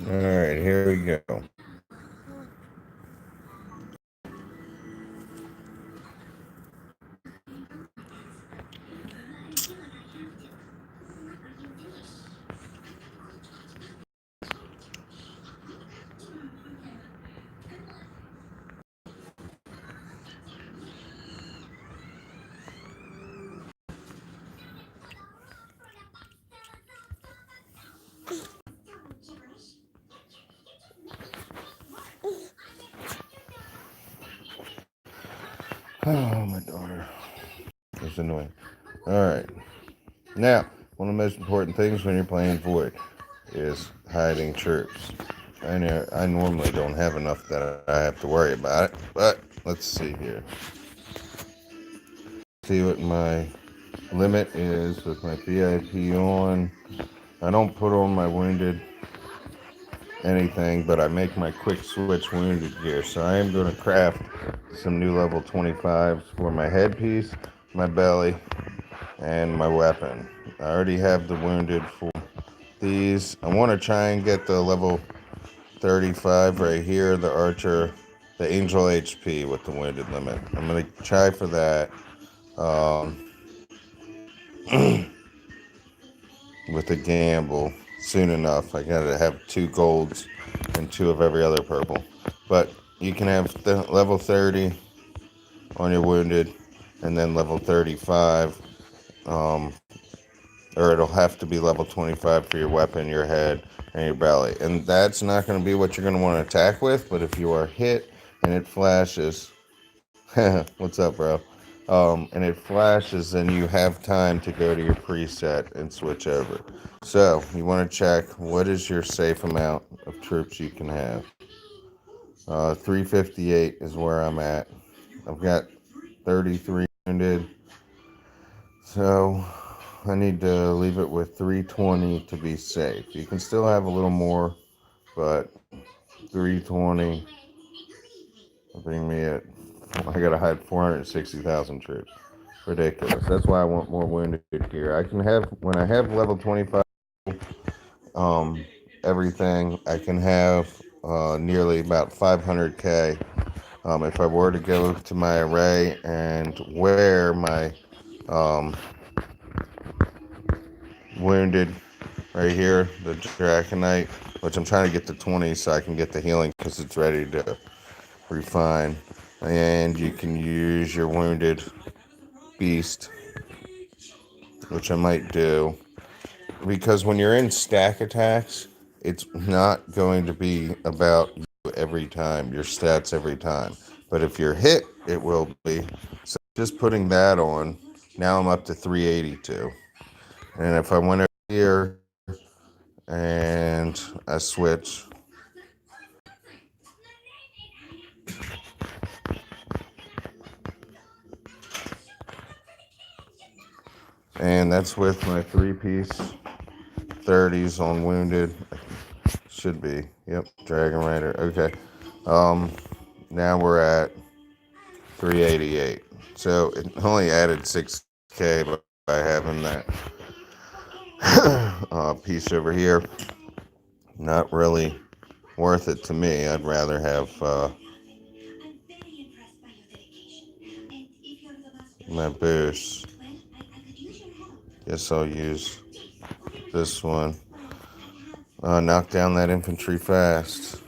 Alright, here we go. Oh, my daughter. It's annoying. Alright. Now, one of the most important things when you're playing Void is hiding troops. I normally don't have enough that I have to worry about it, but let's see here. See what my limit is with my VIP on. I don't put on my wounded anything, but I make my quick switch wounded gear. So I am going to craft some new level 25s for my headpiece, my belly, and my weapon. I already have the wounded for these. I want to try and get the level 35 right here, the archer, the angel HP with the wounded limit. I'm going to try for that. With a gamble soon enough. I gotta have 2 golds and 2 of every other purple. But you can have the level 30 on your wounded and then level 35. Or it'll have to be level 25 for your weapon, your head, and your belly. And that's not going to be what you're going to want to attack with. But if you are hit and it flashes, what's up, bro? And it flashes, then you have time to go to your preset and switch over. So you want to check what is your safe amount of troops you can have. 358 is where I'm at. I've got 33 wounded, so I need to leave it with 320 to be safe. You can still have a little more, but 320 will bring me at. I gotta hide 460,000 troops. Ridiculous. That's why I want more wounded gear. I can have when I have level 25 um everything, I can have nearly about 500k. If I were to go to my array and wear my um wounded right here, the Draconite, which I'm trying to get to 20 so I can get the healing because it's ready to refine. And you can use your wounded beast, which I might do. Because when you're in stack attacks, it's not going to be about you every time, your stats every time. But if you're hit, it will be. So just putting that on, now I'm up to 382. And if I went over here and I switch, and that's with my 3-piece 30s on wounded. Should be. Yep, Dragon Rider. Okay. Now we're at 388. So it only added 6k by having that piece over here. Not really worth it to me. I'd rather have my boost. Guess I'll use this one. Knock down that infantry fast.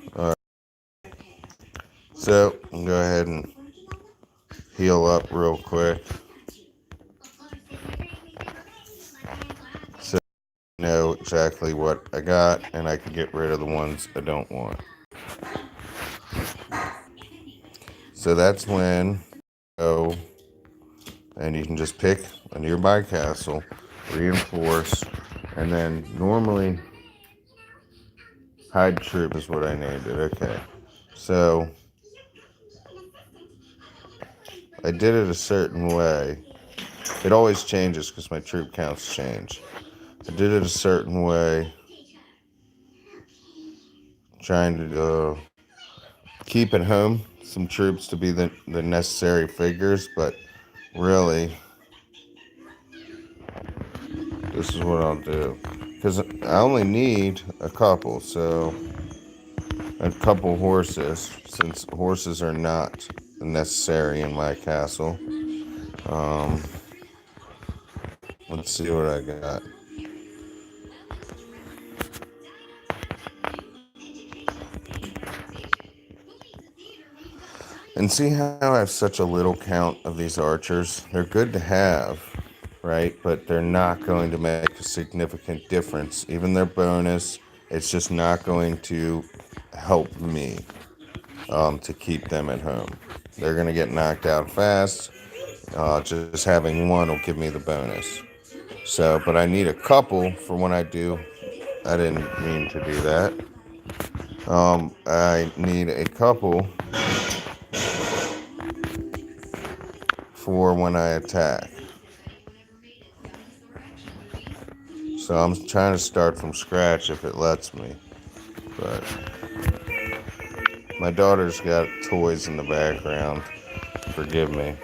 So I'll go ahead and heal up real quick. So I know exactly what I got, and I can get rid of the ones I don't want. So that's when go and you can just pick a nearby castle, reinforce, and then normally hide troop is what I named it. Okay. So I did it a certain way. It always changes because my troop counts change. I did it a certain way, trying to keep at home some troops to be the necessary figures, but really, this is what I'll do. Because I only need a couple, so a couple horses, since horses are not necessary in my castle. Um, let's see what I got. And see how I have such a little count of these archers? They're good to have, right? But they're not going to make a significant difference. Even their bonus, it's just not going to help me to keep them at home. They're going to get knocked out fast. Just having one will give me the bonus. So, but I need a couple for when I do. I didn't mean to do that. I need a couple for when I attack. So I'm trying to start from scratch if it lets me. But my daughter's got toys in the background. Forgive me.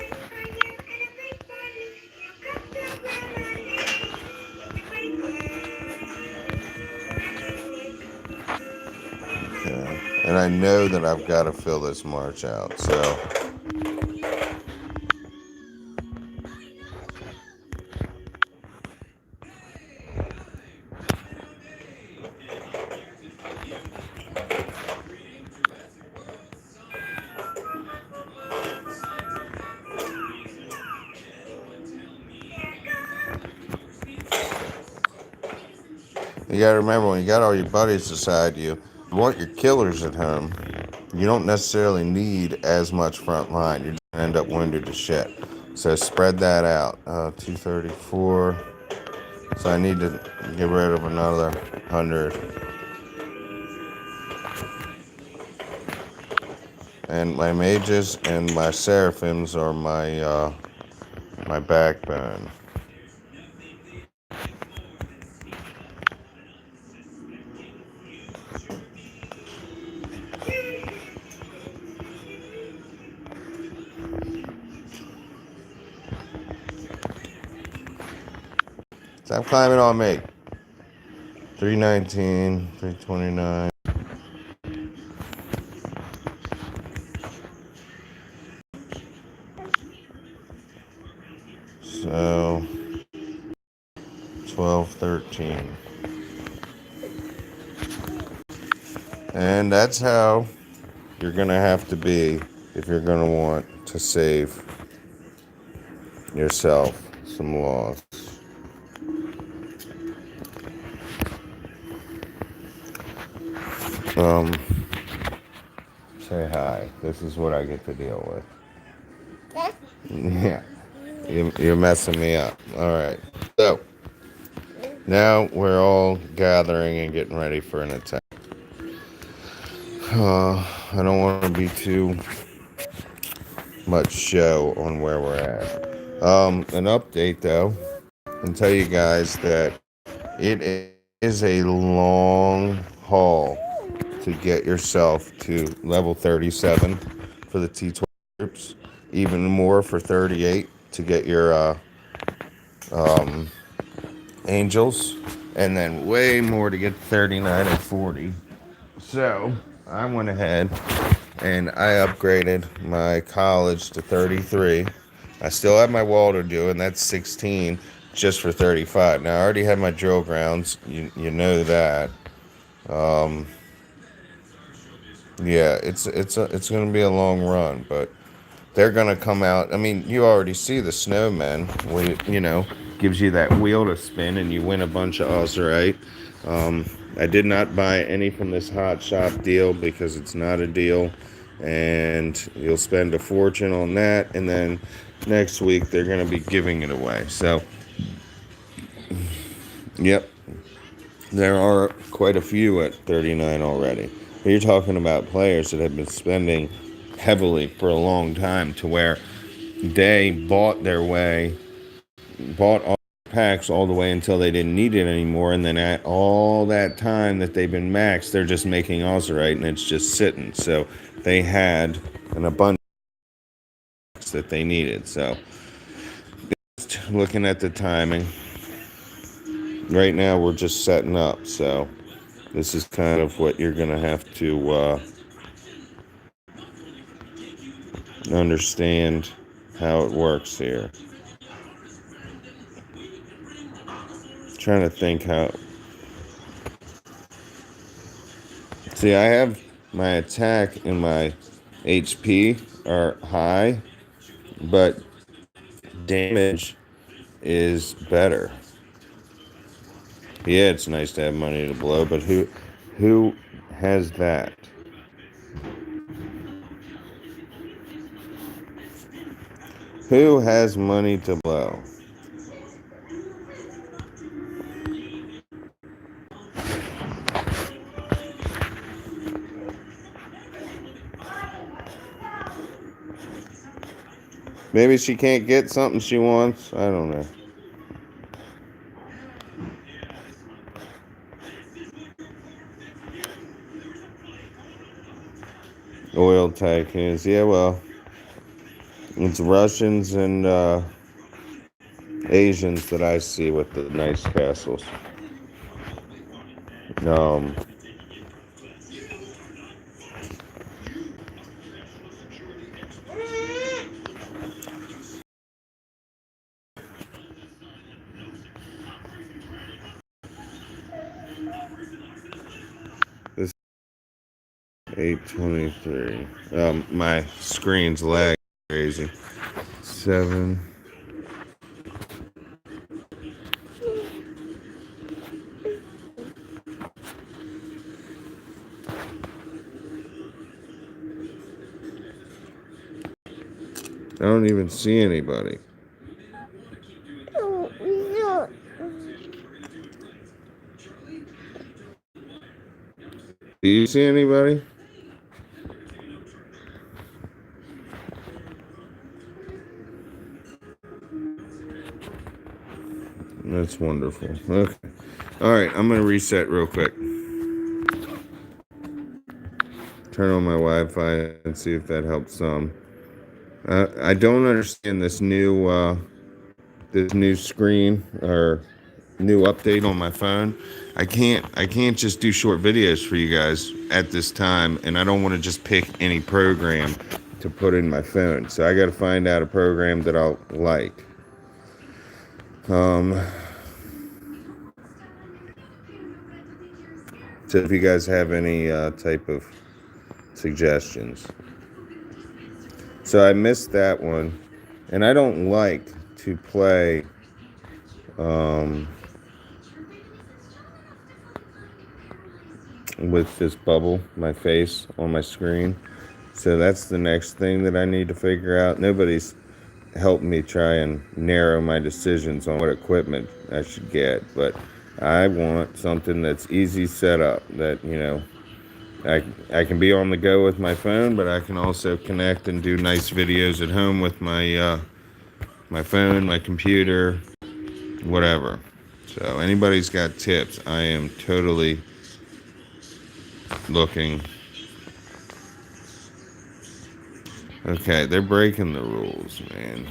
Okay. And I know that I've got to fill this march out. So you got to remember, when you got all your buddies beside you, you want your killers at home. You don't necessarily need as much front line. You're going to end up wounded to shit. So spread that out. 234. So I need to get rid of another 100. And my mages and my seraphims are my backbone. Stop climbing on me. 319, 329. So 12, 13. And that's how you're going to have to be if you're going to want to save yourself some loss. Say hi. This is what I get to deal with. Yeah. You're messing me up. All right. So now we're all gathering and getting ready for an attack. I don't want to be too much show on where we're at. An update though, and tell you guys that it is a long haul to get yourself to level 37 for the T12 troops, even more for 38 to get your angels, and then way more to get 39 and 40. So I went ahead and I upgraded my college to 33. I still have my wall to do, and that's 16 just for 35. Now I already have my drill grounds. You know that. Yeah, it's going to be a long run, but they're going to come out. I mean, you already see the snowmen. Gives you that wheel to spin, and you win a bunch of Ozurite. I did not buy any from this Hot Shop deal because it's not a deal, and you'll spend a fortune on that, and then next week they're going to be giving it away. So, yep, there are quite a few at 39 already. But you're talking about players that have been spending heavily for a long time, to where they bought all packs all the way until they didn't need it anymore, and then at all that time that they've been maxed, they're just making Ozurite, and it's just sitting. So they had an abundance that they needed. So just looking at the timing, right now we're just setting up. So This is kind of what you're going to have to understand how it works here. Trying to think how. See, I have my attack and my HP are high, but damage is better. Yeah, it's nice to have money to blow, but who has that? Who has money to blow? Maybe she can't get something she wants. I don't know. Oil tycoons. Yeah, well, it's Russians and Asians that I see with the nice castles. This 823. My screen's lag crazy. 7. I don't even see anybody. Do you see anybody? That's wonderful. Okay. All right, I'm going to reset real quick. Turn on my Wi-Fi and see if that helps some. I don't understand this new screen or new update on my phone. I can't just do short videos for you guys at this time, and I don't want to just pick any program to put in my phone. So I got to find out a program that I'll like. So if you guys have any type of suggestions. So I missed that one, and I don't like to play with this bubble, my face on my screen. So that's the next thing that I need to figure out. Nobody's helped me try and narrow my decisions on what equipment I should get, but I want something that's easy setup, that, you know, I can be on the go with my phone, but I can also connect and do nice videos at home with my my phone, my computer, whatever. So anybody's got tips, I am totally looking. Okay, they're breaking the rules, man.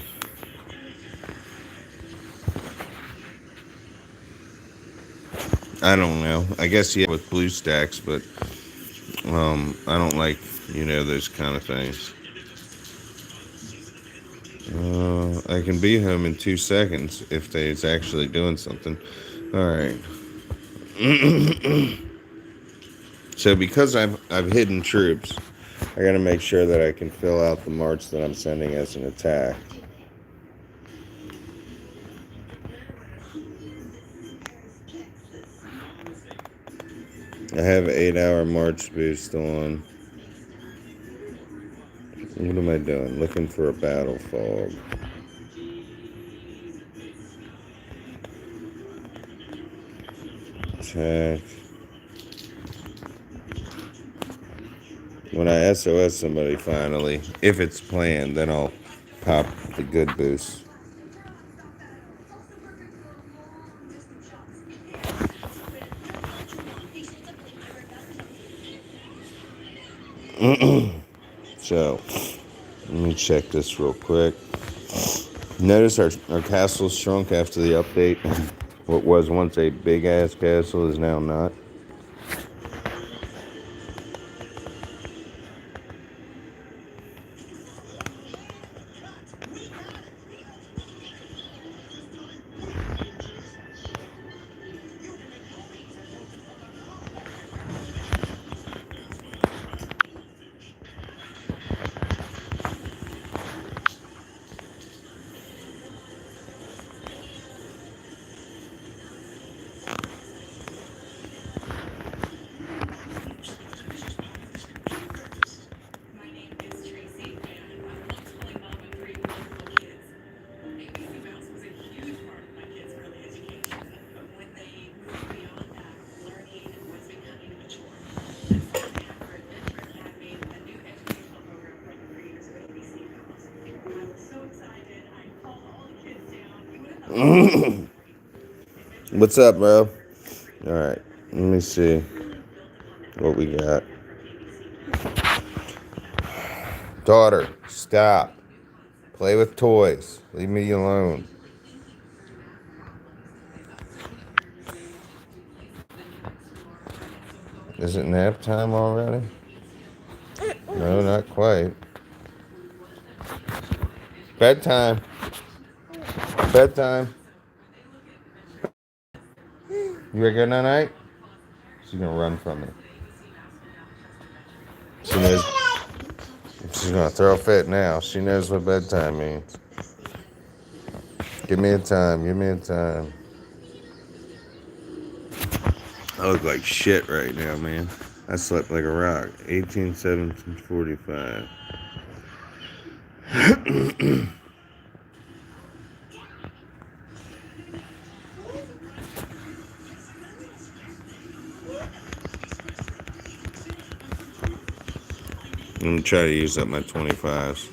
I don't know. I guess yeah, with BlueStacks, but I don't like, you know, those kind of things. I can be home in 2 seconds if they's actually doing something. All right. So because I've hidden troops, I got to make sure that I can fill out the march that I'm sending as an attack. I have 8-hour march boost on. What am I doing? Looking for a battle fog. Attack. When I SOS somebody finally, if it's planned, then I'll pop the good boost. So, let me check this real quick. Notice our castle shrunk after the update. What was once a big-ass castle is now not. What's up, bro? All right, let me see what we got. Daughter, stop. Play with toys. Leave me alone. Is it nap time already? No, not quite. Bedtime. Bedtime. You ready good night? She's gonna run from me. She knows. She's gonna throw a fit now. She knows what bedtime means. Give me a time. Give me a time. I look like shit right now, man. I slept like a rock. 18, 17, 45. I'm gonna try to use up my 25s.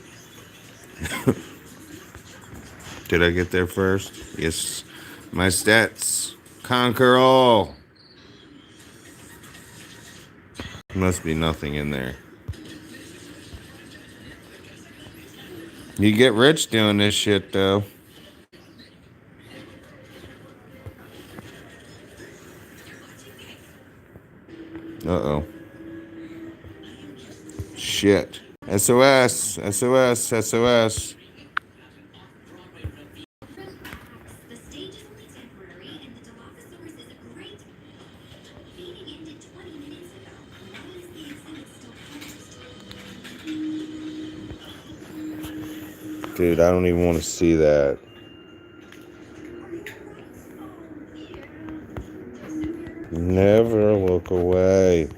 Did I get there first? Yes. My stats conquer all. Must be nothing in there. You get rich doing this shit, though. Uh-oh. Shit. SOS. SOS. SOS. Dude, I don't even want to see that. Never look away.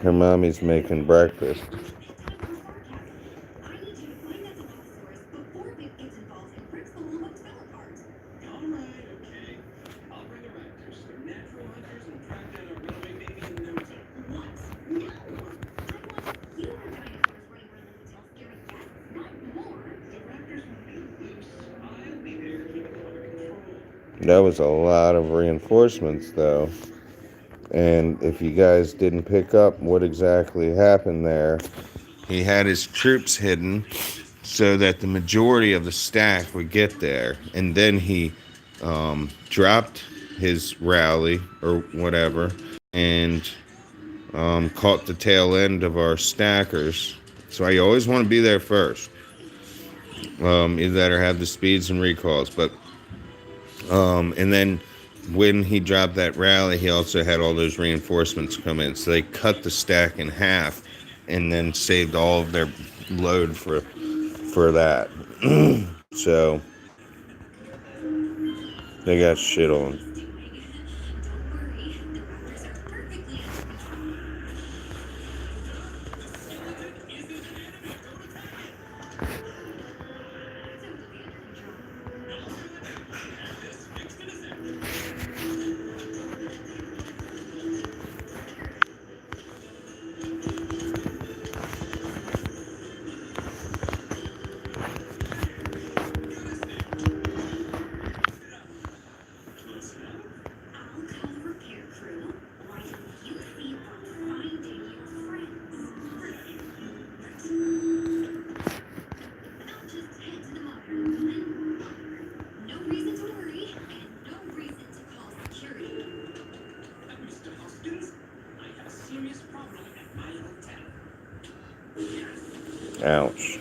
Her mommy's making breakfast. That was a lot of reinforcements, though. And if you guys didn't pick up what exactly happened there, he had his troops hidden so that the majority of the stack would get there. And then he dropped his rally or whatever and caught the tail end of our stackers. So you always want to be there first. Either that or have the speeds and recalls. But and then when he dropped that rally, he also had all those reinforcements come in. So they cut the stack in half and then saved all of their load for that. So they got shit on. Ouch.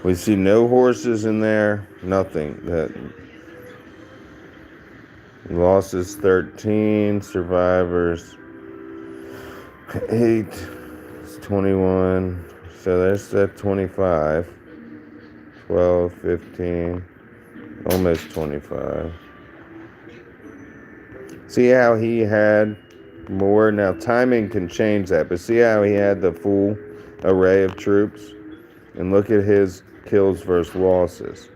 We see no horses in there. Nothing. That losses 13, survivors 8. It's 21. So that's that 25. 12, 15, almost 25. See how he had more. Now, timing can change that, but see how he had the full array of troops? And look at his kills versus losses.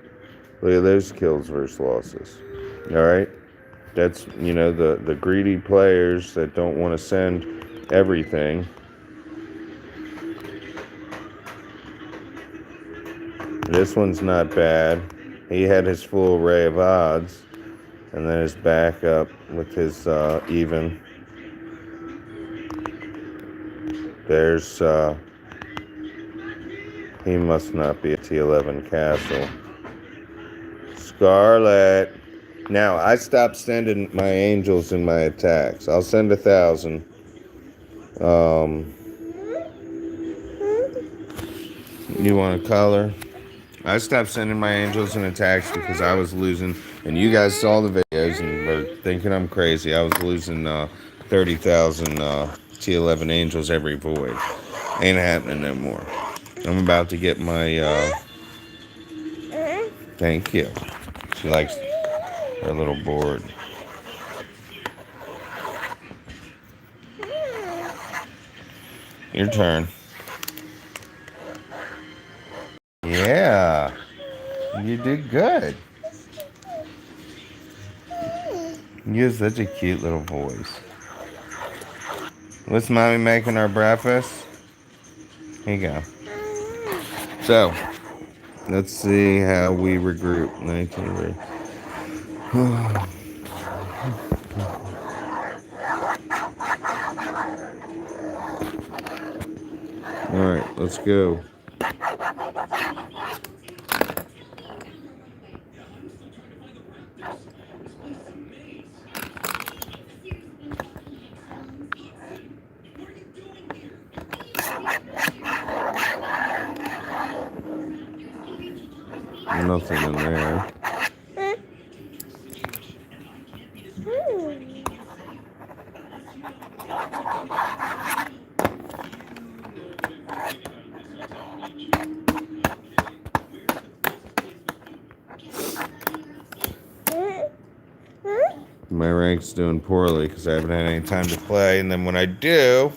Look at those kills versus losses. All right? That's, the greedy players that don't want to send everything. This one's not bad. He had his full array of odds. And then his backup with his even. There's, he must not be a T11 Castle. Scarlet. Now, I stopped sending my angels in my attacks. I'll send 1,000. You want a color? I stopped sending my angels in attacks because I was losing, and you guys saw the videos and were thinking I'm crazy. I was losing 30,000 T11 angels every void. Ain't happening no more. I'm about to get my, thank you. She likes her little board. Your turn. Yeah. You did good. You have such a cute little voice. What's mommy making our breakfast? Here you go. So, let's see how we regroup. 19. Alright, let's go. Nothing in there. My rank's doing poorly because I haven't had any time to play, and then when I do,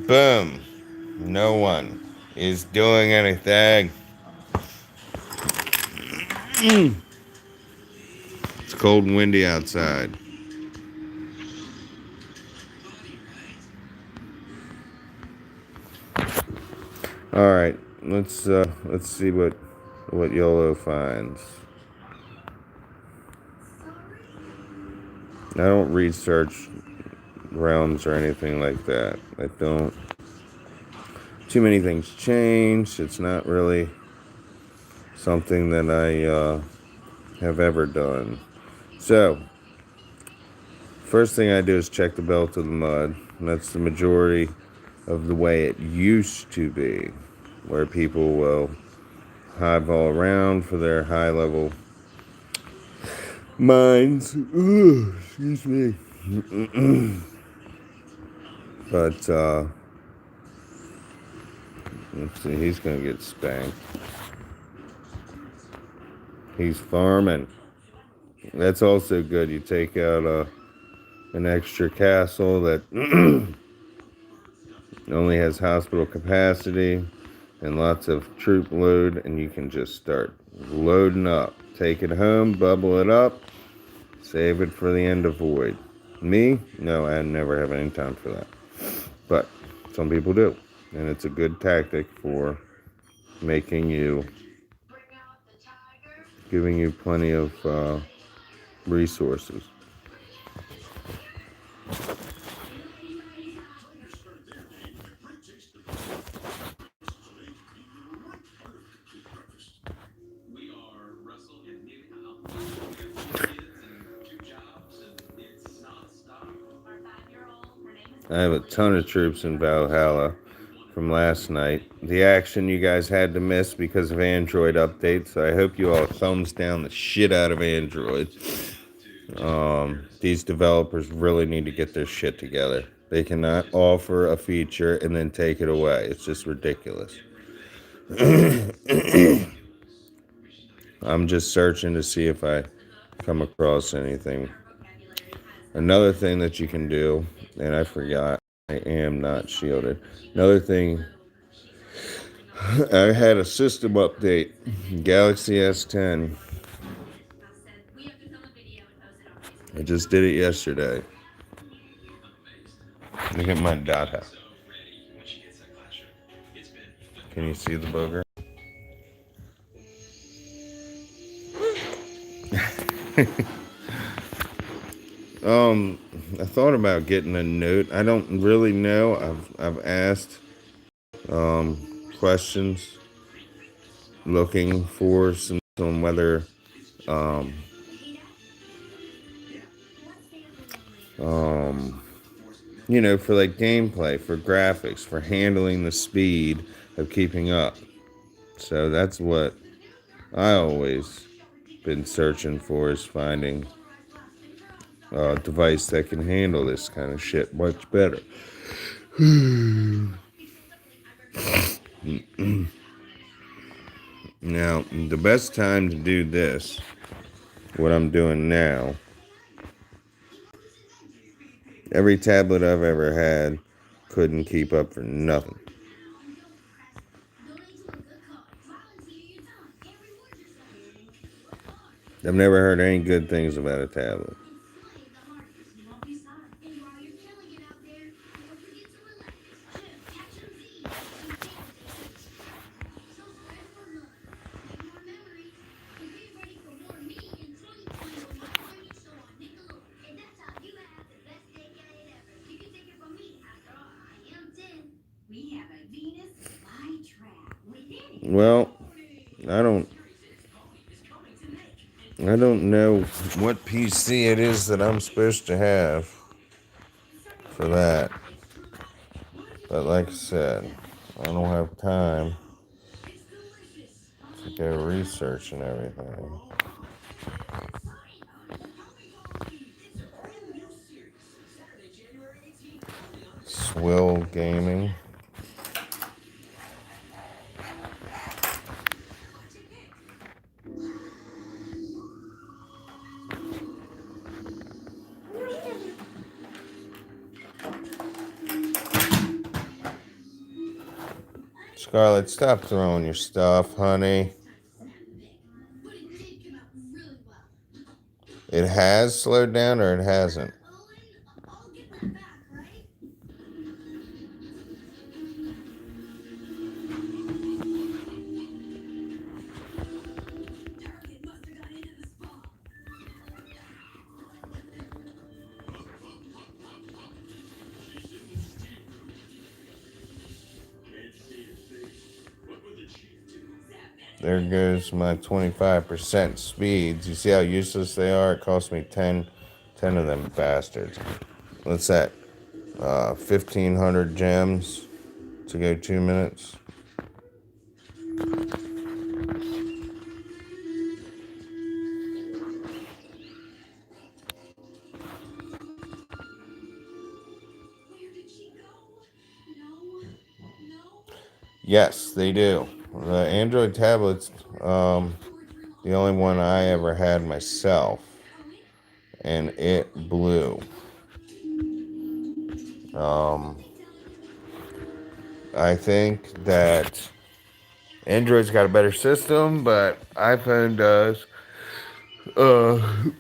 boom, no one is doing anything. It's cold and windy outside. All right, let's see what YOLO finds. I don't research realms or anything like that. I don't. Too many things change. It's not really something that I have ever done. So, first thing I do is check the Belt of the Mud. And that's the majority of the way it used to be, where people will highball around for their high-level mines. Ooh, excuse me. But, let's see, he's going to get spanked. He's farming. That's also good. You take out an extra castle that only has hospital capacity and lots of troop load, and you can just start loading up. Take it home, bubble it up, save it for the end of void. Me? No, I never have any time for that. But some people do, and it's a good tactic for making you, giving you plenty of resources. I have a ton of troops in Valhalla from last night. The action you guys had to miss because of Android updates. So I hope you all thumbs down the shit out of Android. These developers really need to get their shit together. They cannot offer a feature and then take it away. It's just ridiculous. I'm just searching to see if I come across anything. Another thing that you can do, and I forgot, I am not shielded. Another thing, I had a system update, Galaxy S10. I just did it yesterday. Look at my data. Can you see the booger? I thought about getting a note. I don't really know. I've asked questions looking for some whether um um for like gameplay, for graphics, for handling the speed of keeping up. So that's what I always been searching for, is finding a device that can handle this kind of shit much better. Now, the best time to do this, what I'm doing now, every tablet I've ever had couldn't keep up for nothing. I've never heard any good things about a tablet. Well, I don't know what PC it is that I'm supposed to have for that. But like I said, I don't have time to go research and everything. Swill Gaming. Scarlett, stop throwing your stuff, honey. It has slowed down or it hasn't? There goes my 25% speeds. You see how useless they are? It cost me 10 of them bastards. What's that? 1,500 gems to go 2 minutes. Yes, they do. The Android tablets, the only one I ever had myself, and it blew. I think that Android's got a better system, but iPhone does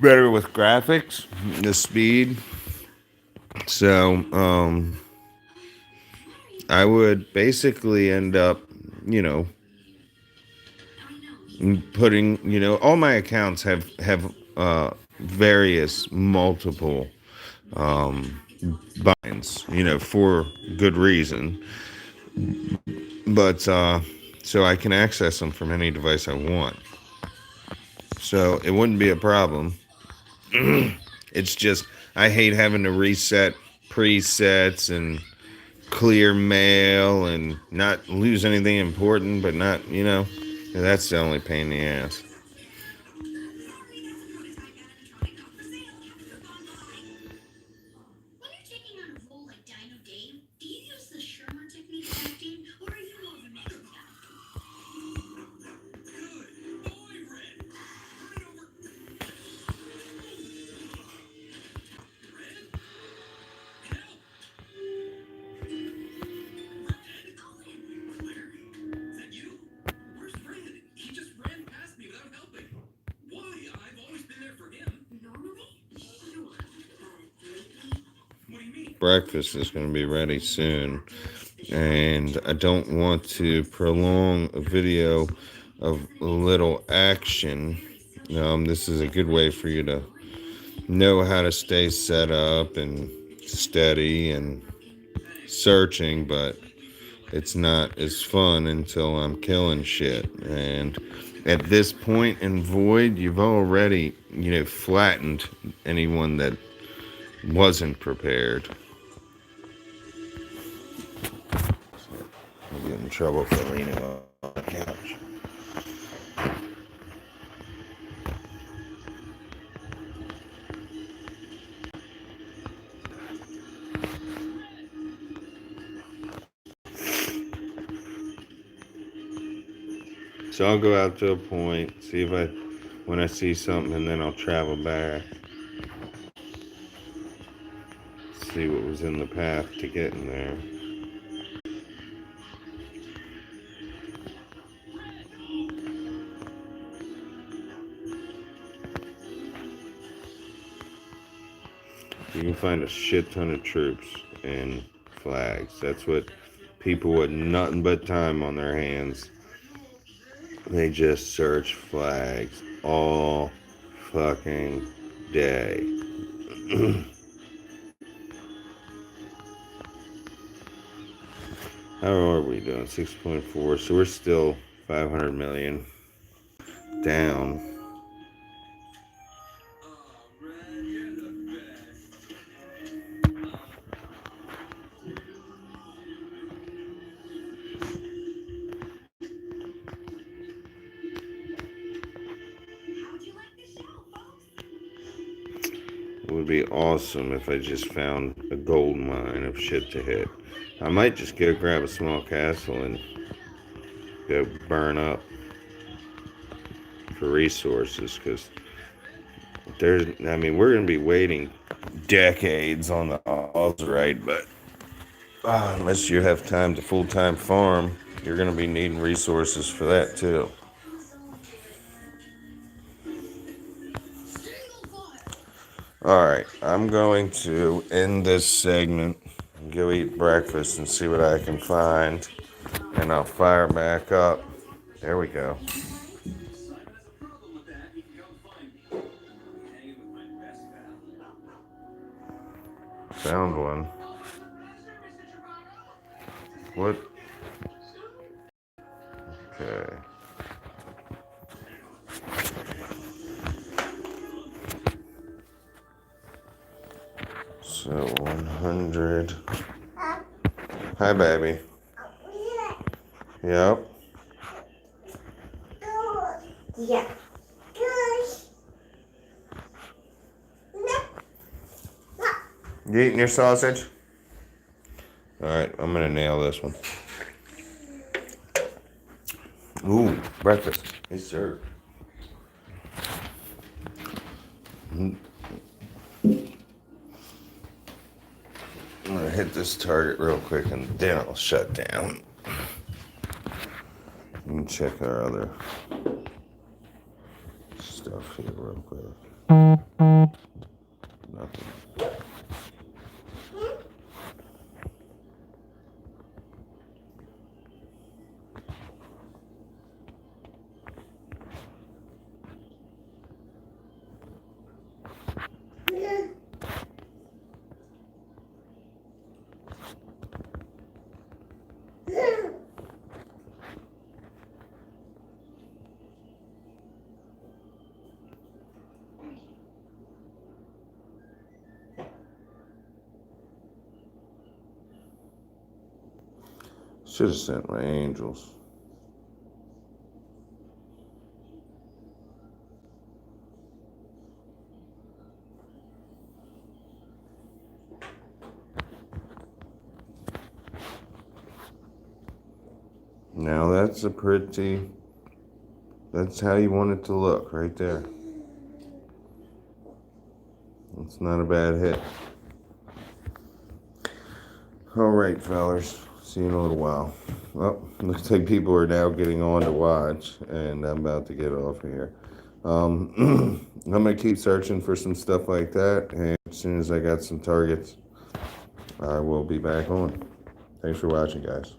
better with graphics, the speed. So, I would basically end up, putting, all my accounts have various multiple binds, for good reason. But so I can access them from any device I want. So it wouldn't be a problem. It's just I hate having to reset presets and clear mail and not lose anything important, but not, that's the only pain in the ass. breakfast is going to be ready soon. And I don't want to prolong a video of little action. This is a good way for you to know how to stay set up and steady and searching, but it's not as fun until I'm killing shit. And at this point in Void, you've already, flattened anyone that wasn't prepared. I'll get in trouble for leaning on the couch. So I'll go out to a point, see if when I see something, and then I'll travel back. See what was in the path to getting there. You can find a shit ton of troops and flags. That's what people with nothing but time on their hands, they just search flags all fucking day. How are we doing? 6.4. So we're still 500 million down. It would be awesome if I just found a gold mine of shit to hit. I might just go grab a small castle and go burn up for resources, because we're going to be waiting decades on the Ozurite, but unless you have time to full-time farm, you're going to be needing resources for that too. Alright, I'm going to end this segment and go eat breakfast and see what I can find, and I'll fire back up. There we go. Found one. What? Okay. So 100. Hi, baby. Yep. Yeah. You eating your sausage? Alright, I'm gonna nail this one. Ooh, breakfast. Yes, sir. I'm gonna hit this target real quick and then I'll shut down. Let me check our other stuff here real quick. Nothing. Should have sent my angels. Now that's that's how you want it to look right there. It's not a bad hit. All right, fellas. See you in a little while. Well, looks like people are now getting on to watch, and I'm about to get off of here. I'm going to keep searching for some stuff like that, and as soon as I got some targets, I will be back on. Thanks for watching, guys.